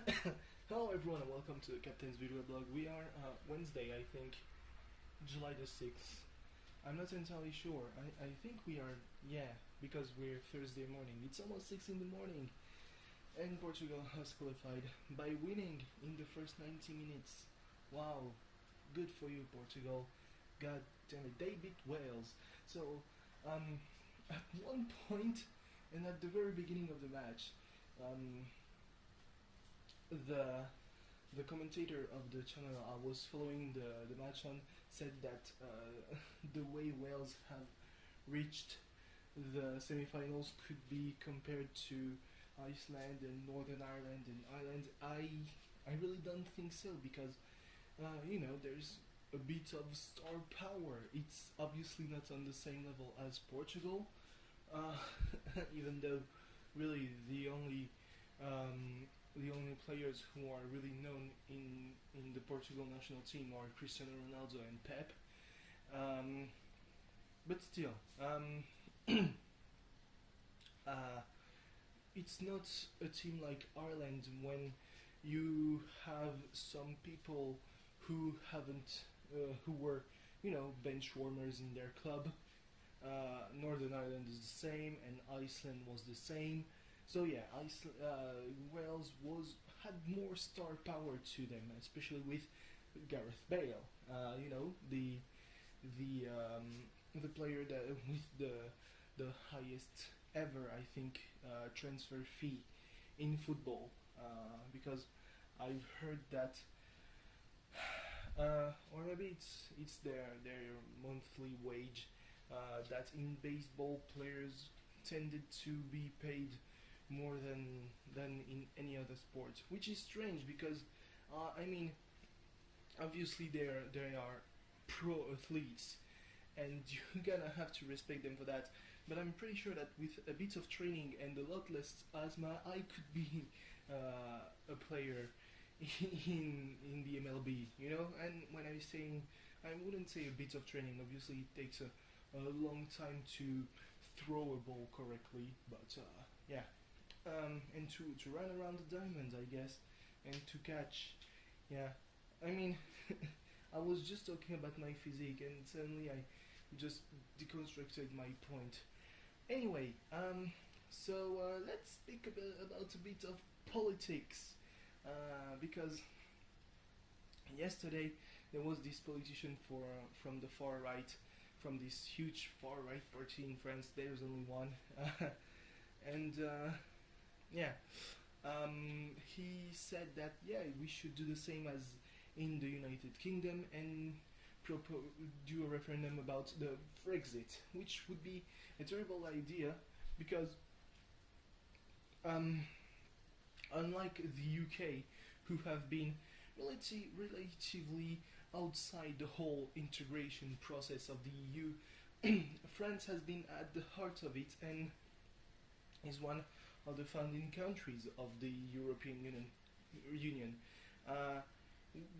Hello everyone and welcome to the Captain's videoweblog. We are Wednesday, I think, July the 6th. I'm not entirely sure. I think we are, yeah, because we're Thursday morning. It's almost 6 in the morning. And Portugal has qualified by winning in the first 90 minutes. Wow, good for you, Portugal. God damn it, they beat Wales. So, at one point, and at the very beginning of the match, the commentator of the channel I was following the match on said that the way Wales have reached the semi-finals could be compared to Iceland and Northern Ireland and Ireland. I really don't think so because there's a bit of star power. It's obviously not on the same level as Portugal, uh, even though really the only players who are really known in the Portugal national team are Cristiano Ronaldo and Pep. Um, but still, uh, it's not a team like Ireland when you have some people who haven't, who were, bench warmers in their club. Northern Ireland is the same, and Iceland was the same. So yeah, Wales had more star power to them, especially with Gareth Bale. The player that with the highest ever, I think, transfer fee in football. Because I've heard that, or maybe it's their monthly wage. That in baseball, players tended to be paid more than in any other sport, which is strange because obviously they are pro athletes, and you're gonna have to respect them for that. But I'm pretty sure that with a bit of training and a lot less asthma, I could be a player in the MLB. And when I'm saying, I wouldn't say a bit of training. Obviously, it takes a long time to throw a ball correctly, but yeah. And to run around the diamond, I guess, and to catch. Yeah, I mean, I was just talking about my physique, and suddenly I just deconstructed my point. Anyway, let's speak about a bit of politics, because yesterday there was this politician from the far right, from this huge far right party in France. There's only one, and. Yeah, he said that we should do the same as in the United Kingdom and do a referendum about the Brexit, which would be a terrible idea because unlike the UK, who have been relatively outside the whole integration process of the EU, France has been at the heart of it and is one of the founding countries of the European Union.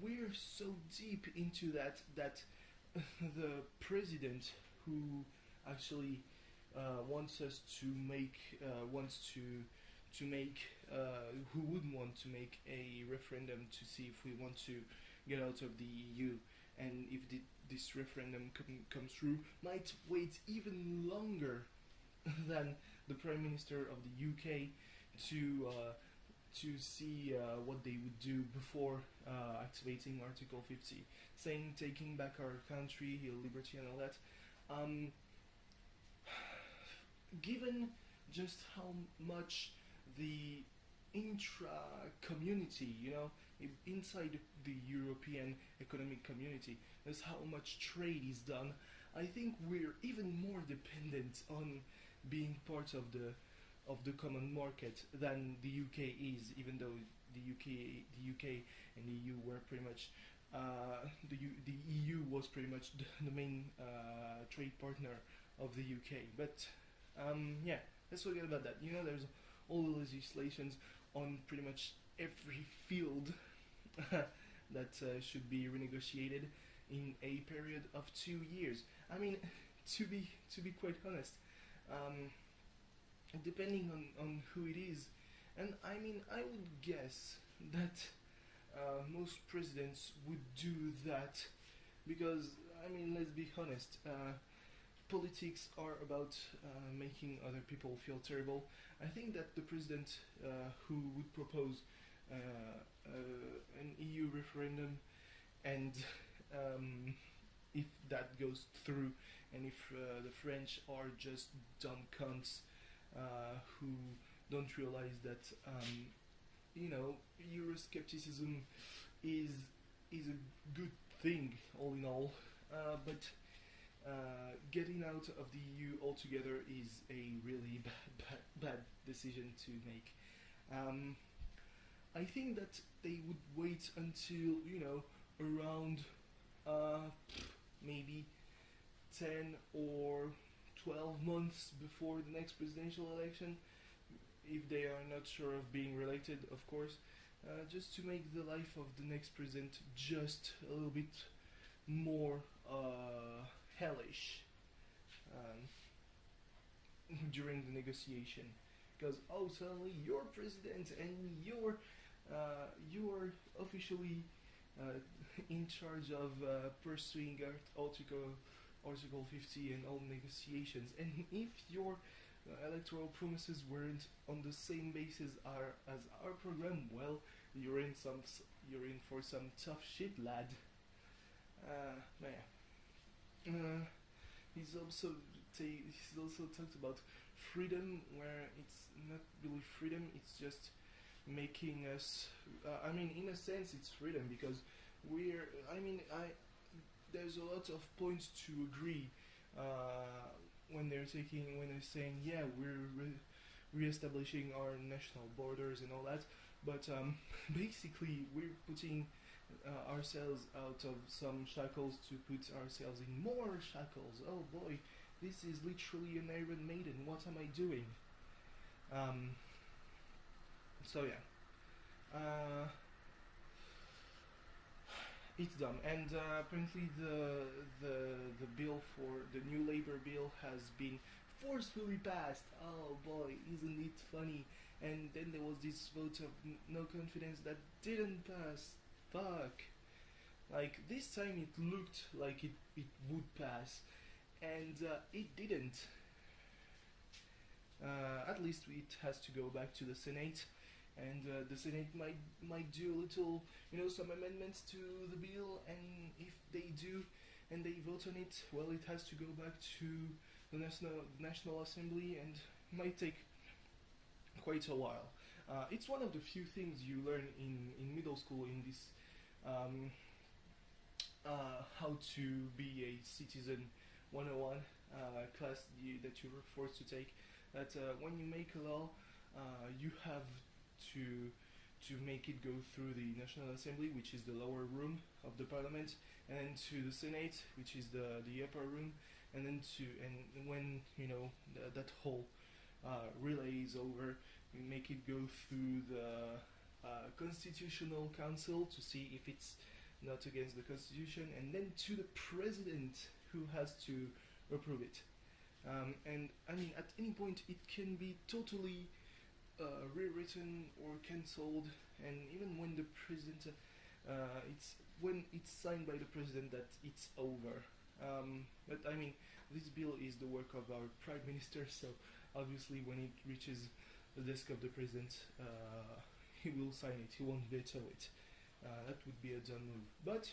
We're so deep into that the president who actually wants us to make who would want to make a referendum to see if we want to get out of the EU, and if this referendum comes through, might wait even longer than the Prime Minister of the UK to see what they would do before activating Article 50, saying taking back our country, liberty and all that. Given just how much the intra-community, inside the European economic community, that's how much trade is done, I think we're even more dependent on being part of the common market than the UK is, even though the UK and the EU were pretty much the EU was pretty much the main trade partner of the UK. But yeah, let's forget about that. There's all the legislations on pretty much every field that should be renegotiated in a period of 2 years. I mean, to be quite honest, depending on who it is, and I mean, I would guess that most presidents would do that, because I mean, let's be honest. Politics are about making other people feel terrible. I think that the president who would propose an EU referendum, and if that goes through, and if the French are just dumb cunts who don't realize that Euroscepticism is a good thing all in all, but getting out of the EU altogether is a really bad decision to make. I think that they would wait until around maybe 10 or 12 months before the next presidential election, if they are not sure of being related, of course, just to make the life of the next president just a little bit more hellish during the negotiation, because suddenly you're president and you're officially in charge of pursuing Article 50 and all negotiations, and if your electoral promises weren't on the same basis as our program, well, you're in for some tough shit, lad. He's also talked about freedom, where it's not really freedom, it's just making us in a sense it's freedom, because there's a lot of points to agree when they're saying, yeah, we're re-establishing our national borders and all that, but basically we're putting ourselves out of some shackles to put ourselves in more shackles. Oh boy, this is literally an Iron Maiden. What am I doing? So yeah, it's dumb. And apparently the bill for the new Labour bill has been forcefully passed. Oh boy, isn't it funny? And then there was this vote of no confidence that didn't pass. Fuck. Like, this time it looked like it would pass, and it didn't. At least it has to go back to the Senate, and the Senate might do a little, some amendments to the bill, and if they do and they vote on it, well, it has to go back to the National Assembly, and might take quite a while. It's one of the few things you learn in middle school, in this how to be a citizen 101 class that you were forced to take, that when you make a law, you have to make it go through the National Assembly, which is the lower room of the Parliament, and then to the Senate, which is the upper room, and then when that whole relay is over, you make it go through the Constitutional Council to see if it's not against the Constitution, and then to the President, who has to approve it. And at any point it can be totally rewritten or cancelled, and even when the President, when it's signed by the President that it's over. But this bill is the work of our Prime Minister, so obviously when it reaches the desk of the President, he will sign it, he won't veto it. That would be a dumb move. But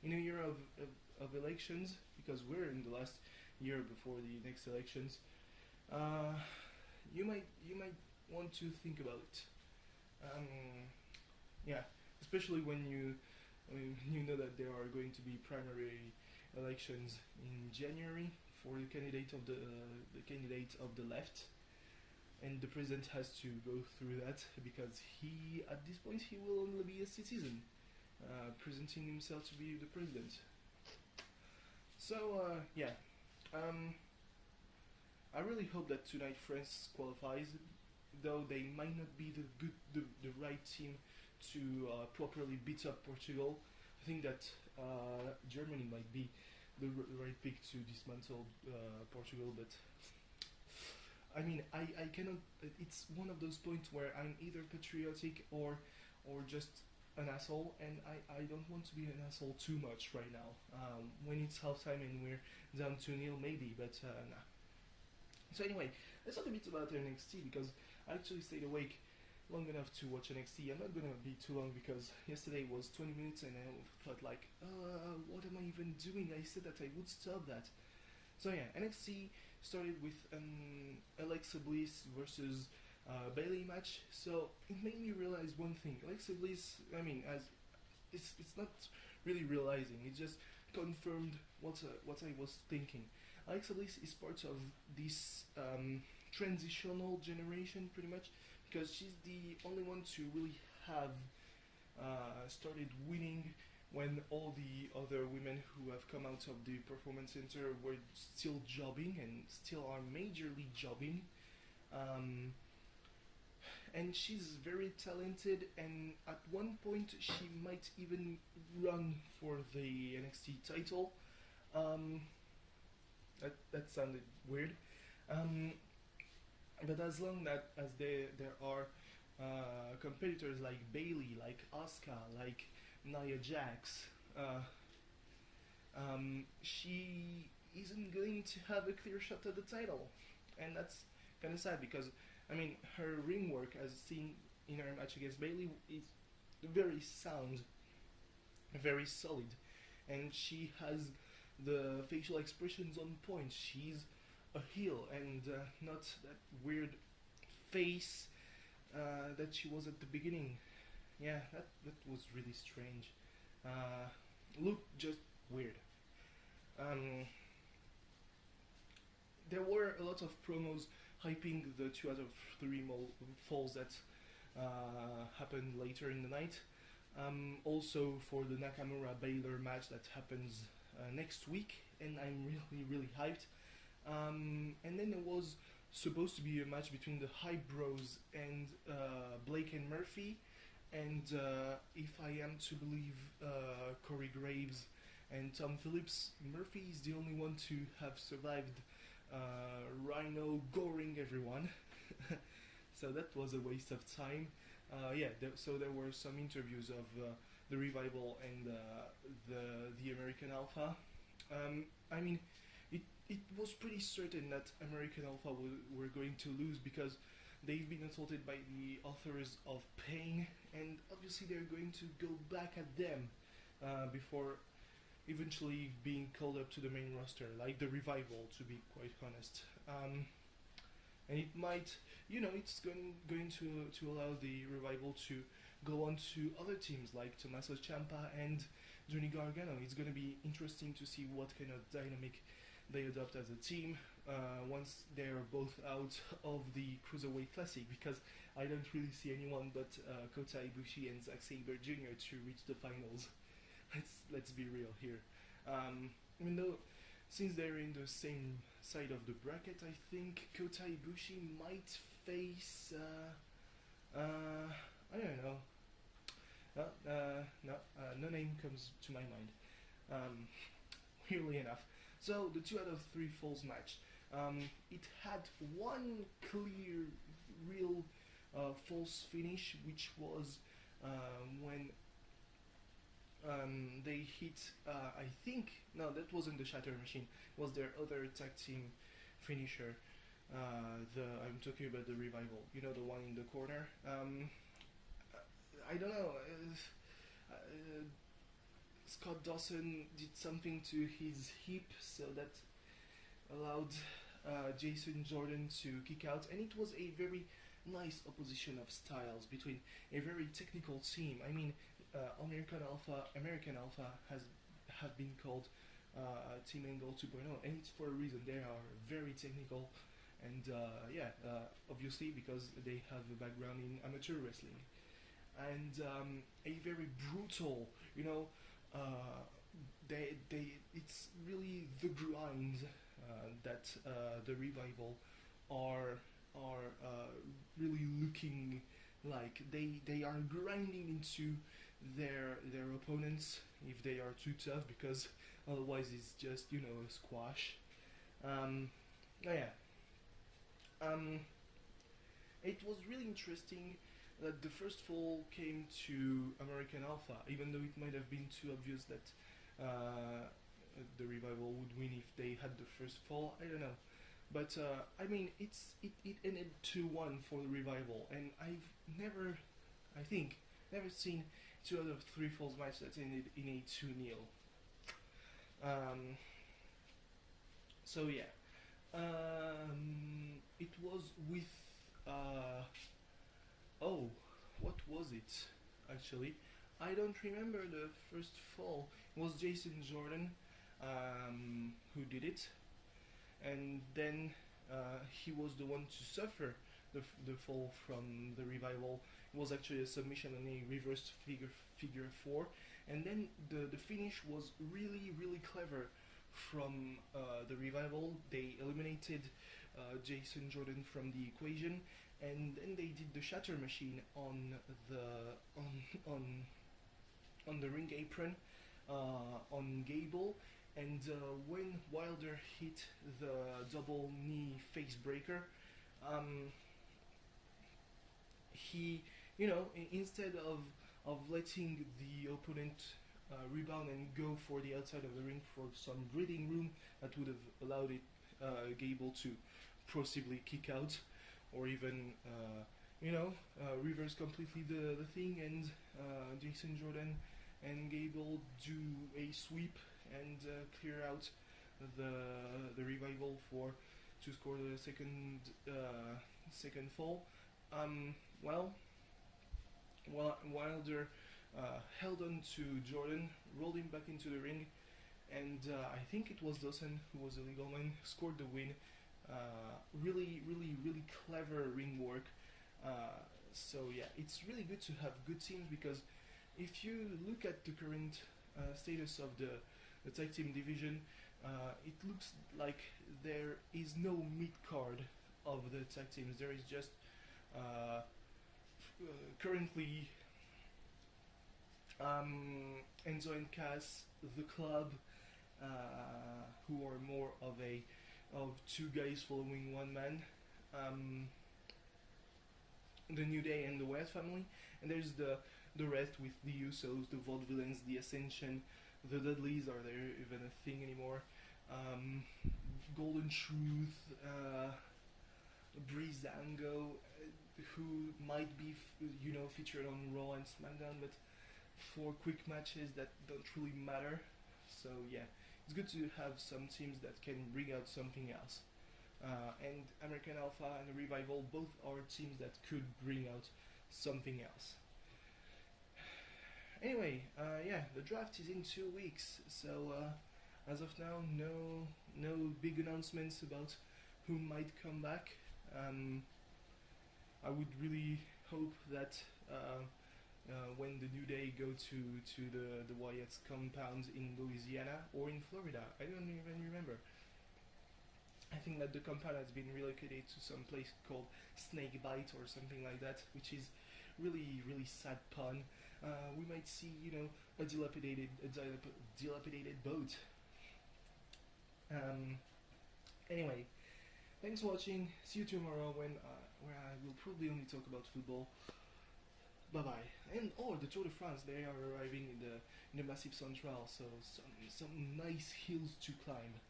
in a year of elections, because we're in the last year before the next elections, you might want to think about it. Especially when you know that there are going to be primary elections in January for the candidate of the left, and the President has to go through that, because at this point he will only be a citizen, presenting himself to be the President. So I really hope that tonight France qualifies, though they might not be the right team to properly beat up Portugal. I think that Germany might be the right pick to dismantle Portugal, but I mean, I cannot. It's one of those points where I'm either patriotic or just an asshole, and I don't want to be an asshole too much right now. When it's halftime and we're down 2-0, maybe, but nah. So anyway, let's talk a bit about NXT because I actually stayed awake long enough to watch NXT. I'm not gonna be too long because yesterday was 20 minutes and I thought like, what am I even doing? I said that I would stop that. So yeah, NXT started with Alexa Bliss versus Bailey match. So it made me realize one thing. Alexa Bliss, I mean, as it's not really realizing. It just confirmed what I was thinking. Alexa Bliss is part of this transitional generation, pretty much, because she's the only one to really have started winning when all the other women who have come out of the performance center were still jobbing and still are majorly jobbing. And she's very talented, and at one point she might even run for the NXT title. That sounded weird. But as long as there are competitors like Bailey, like Asuka, like Nia Jax, she isn't going to have a clear shot at the title, and that's kind of sad because I mean her ring work, as seen in her match against Bailey, is very sound, very solid, and she has the facial expressions on point. She's a heel and not that weird face that she was at the beginning. Yeah, that was really strange. Looked just weird. There were a lot of promos hyping the 2 out of 3 falls that happened later in the night. Also for the Nakamura Baylor match that happens next week, and I'm really hyped. And then there was supposed to be a match between the Hype Bros and Blake and Murphy, and if I am to believe Corey Graves and Tom Phillips, Murphy is the only one to have survived Rhino goring everyone. So that was a waste of time. So there were some interviews of the Revival and the American Alpha. I mean, it was pretty certain that American Alpha were going to lose because they've been assaulted by the authors of Pain, and obviously they're going to go back at them before eventually being called up to the main roster, like the Revival, to be quite honest. And it might, it's going to allow the Revival to go on to other teams like Tommaso Ciampa and Johnny Gargano. It's going to be interesting to see what kind of dynamic they adopt as a team once they're both out of the Cruiserweight Classic, because I don't really see anyone but Kota Ibushi and Zack Sabre Jr. to reach the finals. Let's be real here. Even though, since they're in the same side of the bracket, I think Kota Ibushi might face I don't know. No name comes to my mind. Weirdly enough. So the 2 out of 3 falls match. It had one clear, real false finish, which was when they hit. I think that wasn't the Shatter Machine. It was their other tag team finisher. I'm talking about the Revival. You know, the one in the corner. I don't know. Scott Dawson did something to his hip, so that allowed Jason Jordan to kick out, and it was a very nice opposition of styles between a very technical team. I mean, American Alpha have been called Team Angle 2.0, and it's for a reason. They are very technical, and obviously because they have a background in amateur wrestling, and a very brutal, it's really the grind that the Revival are really looking like. They are grinding into their opponents if they are too tough, because otherwise it's just a squash. Um, it was really interesting that the first fall came to American Alpha, even though it might have been too obvious that the revival would win if they had the first fall. I don't know, but I mean, it ended 2-1 for the revival, and I've never, I think, never seen 2 out of 3 falls match that ended in a 2-0. So yeah, it was with oh, what was it actually? I don't remember the first fall. It was Jason Jordan who did it, and then he was the one to suffer the fall from the revival. It was actually a submission on a reversed figure 4, and then the finish was really clever from the revival. They eliminated Jason Jordan from the equation, and then they did the shatter machine on the on the ring apron on Gable, and when Wilder hit the double knee face breaker, he, you know, instead of letting the opponent rebound and go for the outside of the ring for some breathing room that would have allowed it Gable to possibly kick out, or even reverse completely the thing, and Jason Jordan and Gable do a sweep and clear out the revival to score the second fall. Wilder held on to Jordan, rolled him back into the ring, and I think it was Dawson, who was the legal man, scored the win. Really clever ring work. So yeah, it's really good to have good teams, because if you look at the current status of the tag team division, it looks like there is no mid-card of the tag teams. There is just currently Enzo and Cass, the club, who are more of 2 guys following 1 man, the New Day and the Wyatt family, and there's the rest with the Usos, the Vaudevillains, the Ascension, the Dudleys. Are there even a thing anymore? Golden Truth, Breezango, who might be featured on Raw and SmackDown, but for quick matches that don't really matter. So yeah, it's good to have some teams that can bring out something else. And American Alpha and the Revival both are teams that could bring out something else. Anyway, yeah, the draft is in 2 weeks, so as of now, no big announcements about who might come back. I would really hope that when the New Day go to the Wyatt's compound in Louisiana or in Florida, I don't even remember. I think that the compound has been relocated to some place called Snakebite or something like that, which is really sad pun. We might see, a dilapidated boat. Anyway, thanks for watching. See you tomorrow where I will probably only talk about football. Bye bye. And the Tour de France, they are arriving in the Massif Central, so some nice hills to climb.